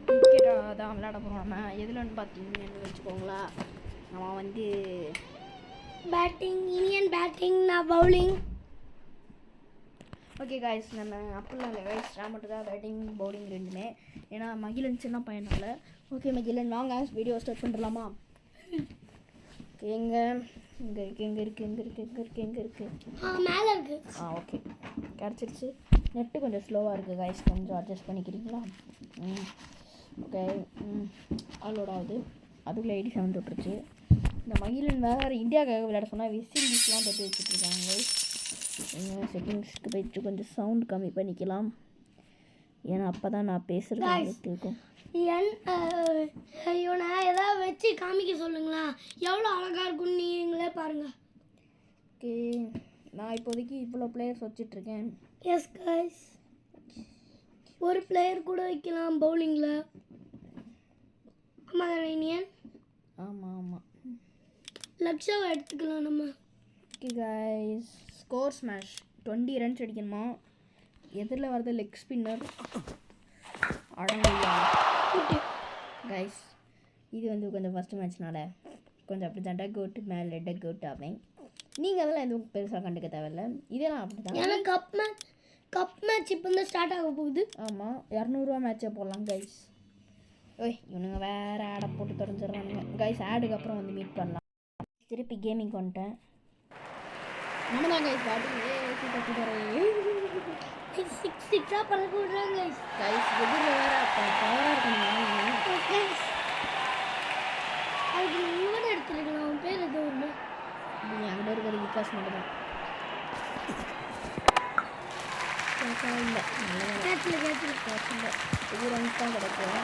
கிரிக்கெட்டாக தான் விளையாட போகிறோம். நம்ம எதுலன்னு பார்த்தீங்கன்னு வச்சுக்கோங்களா, நம்ம வந்து பேட்டிங், இனியன் பேட்டிங், நான் பவுலிங். ஓகே காய்ஸ், நம்ம அப்படிலாம் இல்லை காய்ஸ், நான் மட்டும் தான் பேட்டிங் பவுலிங் ரெண்டுமே. ஏன்னா மகிழன் சின்ன பையனால. ஓகே மகிழன், வாங்க வீடியோ ஸ்டார்ட் பண்ணிடலாமா? எங்கே இருக்கு மேலே இருக்கு. ஓகே கிடச்சிருச்சு. நெட்டு கொஞ்சம் ஸ்லோவாக இருக்குது காய்ஸ், கொஞ்சம் அட்ஜஸ்ட் பண்ணிக்கிறீங்களா? ஓகே அலோட் ஆகுது. அதுக்குள்ளே 87 தொட்டுருச்சு. இந்த மகிழன் வேறு இந்தியாவுக்காக விளையாட சொன்னால் வெஸ்ட் இண்டீஸ்லாம் தொட்டு வச்சுட்ருக்காங்க காய்ஸ். செட்டிங்ஸ்க்கு போயிட்டு கொஞ்சம் சவுண்ட் கம்மி பண்ணிக்கலாம், ஏன்னா அப்போ தான் நான் பேசுகிறது கேட்கும். இவனை ஏதாவது வச்சு காமிக்க சொல்லுங்களா, எவ்வளோ அழகாக இருக்குன்னு நீங்களே பாருங்கள். ஓகே, நான் இப்போதைக்கு இவ்வளோ பிளேயர்ஸ் வச்சிட்ருக்கேன். எஸ் கைஸ், ஒரு பிளேயர் கூட வைக்கலாம் பவுலிங்கில். ஆமாம் இனியன், ஆமாம் லக்ஷாவை எடுத்துக்கலாம் நம்ம. Okay guys, score smash 20 runs அடிக்கணுமா? எதிரில் வரது லெக் ஸ்பின்னர் அடங்கா கைஸ். இது வந்து கொஞ்சம் ஃபஸ்ட்டு மேட்ச்னால கொஞ்சம் அப்படி தான் டக் அவுட் மேலே டக் அவுட் ஆவேன். நீங்கள் அதெல்லாம் எதுவும் பெருசாக கண்டுக்க தேவையில்லை, இதெல்லாம் அப்படி தான். ஏன்னா கப் மேட்ச் இப்போ தான் ஸ்டார்ட் ஆக போகுது. ஆமாம், 200 மேட்சே போடலாம் கைஸ். ஓய் இவனுங்க வேறு ஆடை போட்டு தொடஞ்சிடுறானுங்க கைஸ். ஆடுக்கு அப்புறம் வந்து மீட் பண்ணலாம். திருப்பி கேமிங் வந்துட்டேன். நம்ம தான் கைஸ் சிக்ஸாக பழக்க விட்றாங்க கைஸ். எதிரில் வேறு பவராக இருக்கணும். அதுக்கு இவனை எடுத்துருக்கலாம், அவன் பேர் எதுவும் ஒன்று. அங்கே இருக்கிற விகாஸ் மட்டும் தான் இல்லை. இது ரன்ஸ் தான் கிடைக்கும்.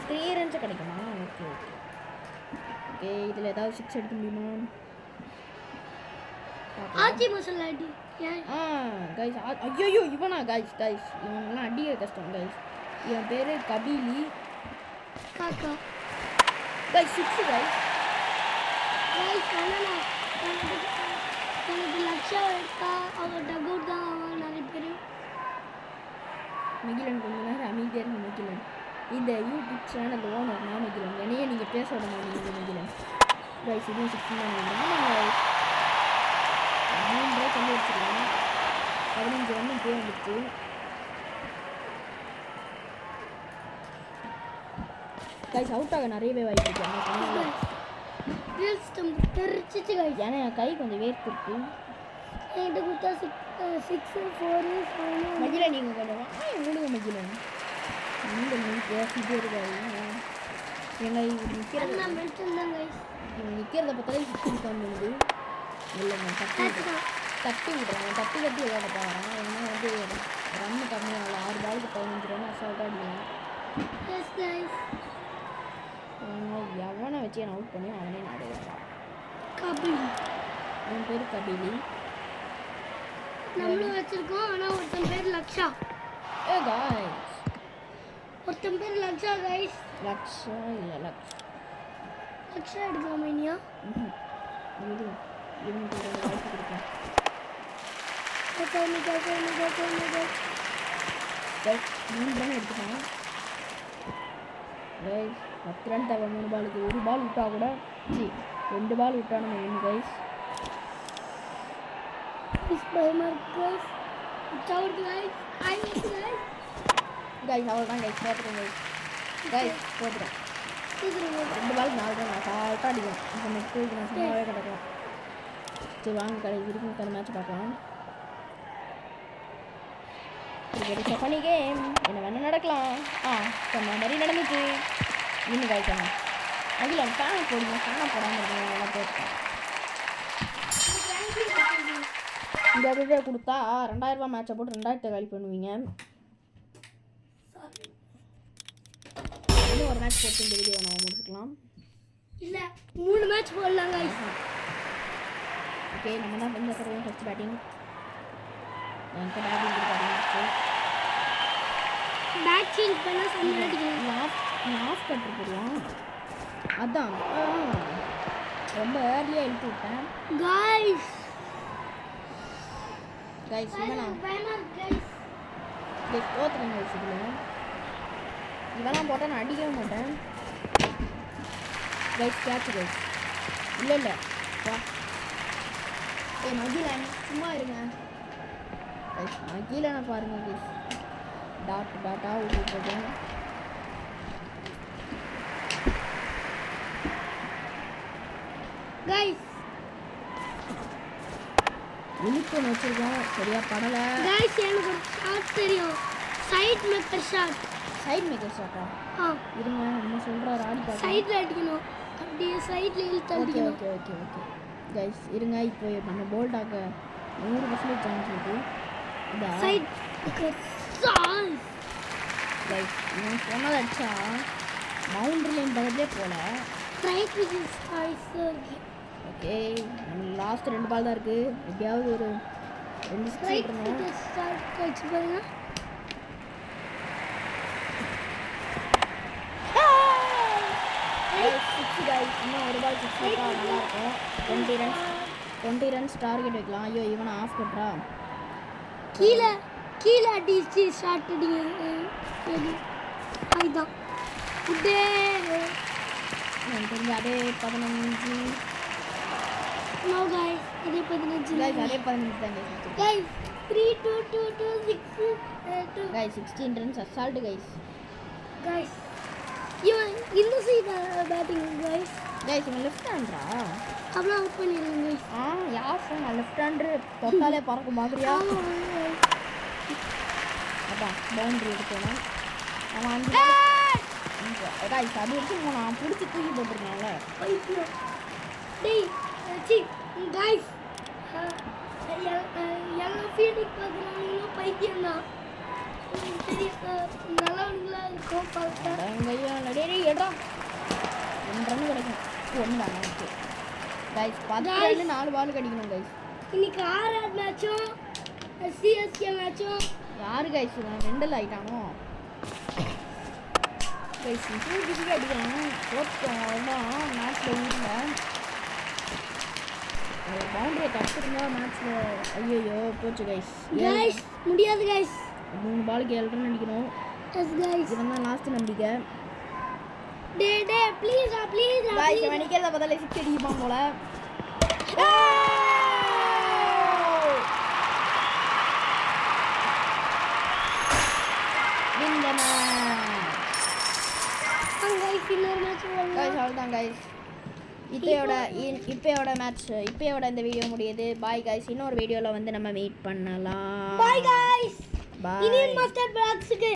3 ரன்ஸ் கிடைக்குமா? Okay okay okay. இதில் ஏதாவது 6 எடுக்க முடியுமா? ஆச்சி மசாலா அடி. கைஸ், ஐயோ இவனா கைஸ்? இவங்கெல்லாம் அடிக்க கஷ்டம் கைஸ். இவன் பேர் கபிலி காக்கா கைஸ். 6 கைஸ். எனக்கு லக்ஷா எடுத்தா அவன் டக் அவுட் தான் அவன் நிறைய பேர். மகிழன் கொஞ்ச நேரம் அமைதியாக இருக்க. மகிழன் இந்த யூடியூப் சேனல் ஓனர் நான் மகிழன். என்னையே நீங்கள் பேச விட மாட்டீங்க மகிழன். கைஸ் இதுவும் 6 தான் நினைக்கிறேன். 3 ரூபாய் கொண்டு வச்சுருக்கேன். 15 ரன் இப்போயே வந்துச்சு. கைஸ் அவுட் ஆக நிறையவே வாய்ப்பு இருக்கு. ஏன்னா என் கை கொஞ்சம் வேர்த்து இருக்கு. என்கிட்ட கொடுத்தா 6 4 7. மகிழ நீங்கள் கொஞ்சம் விடுங்க மகிழன். நீங்கள் பேசிட்டே இருக்காரு. ஏன்னா இவர் நிற்கிறத பார்த்தாலே 6 வந்துடுது. இல்லைங்க தட்டி விடுறாங்க. தட்டி விளையாட போகிறான். ஏன்னா வந்து ரன்னு கம்மியாகல. 6 பாலுக்கு 15 ரன் அசால்ட்டாக அடிக்கலாம். எவனை வச்சு என்ன அவுட் பண்ணி அவனே நடுவான். கபிலி, அவன் பேர் கபிலி. நம்மளும் வச்சிருக்கோம். ஆனால் ஒருத்தன் பேர் லக்ஷா. காய்ஸ், ஒருத்தன் பேர் லக்ஷா கைஸ். லக்ஷா இல்லை லக்ஷா எடுக்கலாமா இனியா? இது இவனுக்கு ஒரு வாய்ப்பு கொடுப்பேன். கைஸ் 3 ரன் எடுத்துட்டான். கைஸ் 10 ரன் தேவை 3 பாலுக்கு. 1 பால் விட்டா கூட 2 பால் விட்டா நம்ம வின் கைஸ். கைஸ் அவ்வளோதான் கைஸ், போட்டுருங்க கைஸ் போட்டுறேன். 2 பால் 4 ரன் அசால்ட்டாக அடிக்கும். இப்போ நெக்ஸ்ட் நான் சும்மாவே கிடக்கலாம். சரி வாங்க கடைசி வரைக்கும் அந்த மேட்ச் பார்க்கலாம். இது ஃபனி கேம், என்ன வேணால் நடக்கலாம். சொன்ன மாதிரி நடந்துச்சு. இன்னும் காய்ச்சாங்க அதில் ஃபேனை போடுங்க. ஃபேனை போடாமல் இருக்கணும். நல்லா போட்டேன். இந்த இதை கொடுத்தா 2000 ரூபா மேட்சை போட்டு 2000 காலி பண்ணுவீங்க. இன்னும் ஒரு மேட்ச் போட்டு இந்த வீடியோ நம்ம முடிச்சுக்கலாம். இல்லை 3 மேட்ச் போடலாங்க. ஓகே, நம்ம தான் இந்த தடவை ஃபஸ்ட் பேட்டிங். எனக்கு பேட்டிங் கொடுத்தாரு. பேட் சேஞ்ச் பண்ணால் செம்மையாக அடிக்கணும். ஆஃப் கட்டு போடுவோம். அதான் ரொம்ப ஏர்லியாக இழுத்து விட்டேன். கைஸ் இவனா தோத்துறேன் கைஸ் இதில். இதெல்லாம் போட்டால் நான் அடிக்கவே மாட்டேன் கைஸ். Catch guys. இல்லை வா மகிழன் சும்மா இருங்க கைஸ். மகிழனை பாருங்க கைஸ். டாட்டாக விட்டுருக்கேன். கைஸ் இழுப்பு வச்சுருக்கோம் சரியா படலை கைஸ். எனக்கு ஒரு ஷாட் தெரியும். Side maker shot. Side maker ஷாட்டா? இருங்க நம்ம சொல்கிறாரு ஆடி பார்க்க. சைடில் அடிக்கணும். அப்படியே சைடில் இழுத்து அடிக்கணும். ஓகே கைஸ் இருங்க. இப்போ நம்ம போல்டாக்க 100% சான்ஸ் இருக்குது. இந்த சைட் சான்ஸ் கைஸ் இவன் சொன்னதை அடிச்சா பவுண்டரி லைன் பக்கத்துலேயே போல. Right with strikes. ஓகே நம்ம லாஸ்ட் 2 பால் தான் இருக்குது. எப்படியாவது ஒரு 2 சிக்ஸ் ரைட் விட்டுறணும். வித் ஸ்ட்ரைக்ஸ் வச்சு பாருங்க. Six guys. இன்னும் ஒரு பால் 6 விட்டா நல்லாயிருக்கும். 20 ரன்ஸ் டார்கெட் வைக்கலாம். ஐயோ இவனை ஆஃப் கட்டுறா. கீழே அடிச்சு ஷாட் அடிங்க. அதுதான் உடே எனக்கு தெரிஞ்சு அதே 15 நோ கைஸ். அதே 15 கைஸ். அதே 15 தான் guys. Guys 3 2 2 2 6 2 guys 16 runs assault guys. Guys இவன் இந்த சைடு பேட்டிங் கைஸ். கைஸ் இவன் லெஃப்ட் ஹேண்ட்ரா? அப்புறம் அவுட் பண்ணிடுங்க கைஸ். யார் சொன்னா லெஃப்ட் ஹேண்டர் தொட்டாலே பறக்கும் மாதிரியா? அதான் பவுண்டரி எடுக்கணும். அவன் அஞ்சு கைஸ் அது வச்சு நான் பிடிச்சி தூக்கி போட்டிருக்கேன்ல. டேய் சி கைஸ் எல்லா ஃபீல்டிங் பார்க்குறாங்க. பைத்தியம் தான். சரி நல்லவங்களா இருக்கும் பார்த்தா. டேய் எடுறா 2 ரன் கிடைக்கும். 1 தான் ஓகே கைஸ். 10 4 பால் கிடைக்கணும் கைஸ். இன்னைக்கு ஆர்ஆர் மேட்சும் சிஎஸ்கே மேட்சும் யாரு கைஸ் ரெண்டல் ஆயிட்டானோ கைஸ். இப்படி அடிக்கிறான் தோற்றம். அவ்வளோதான் மேட்ச்சில் ஊரில் பவுண்டரியை தடுத்துருந்தா மேட்ச்சில். ஐயோ போச்சு கைஸ். கைஸ் முடியாது கைஸ். 3 பாலுக்கு 7 ரன் அடிக்கணும். S guys. இதுதான் லாஸ்ட் நம்பிக்கை. டே ப்ளீஸ் கைஸ் அவன் நிற்கிறத பார்த்தாலே 6 அடிப்பான் போல. கைஸ் அவ்வளோதான் கைஸ். இப்போயோட மேட்ச் இப்போயோட இந்த வீடியோ முடியுது. Bye guys. இன்னொரு வீடியோவில் வந்து நம்ம மீட் பண்ணலாம். Bye guys. Bye. Iniyan master பிளாக்ஸ்க்கு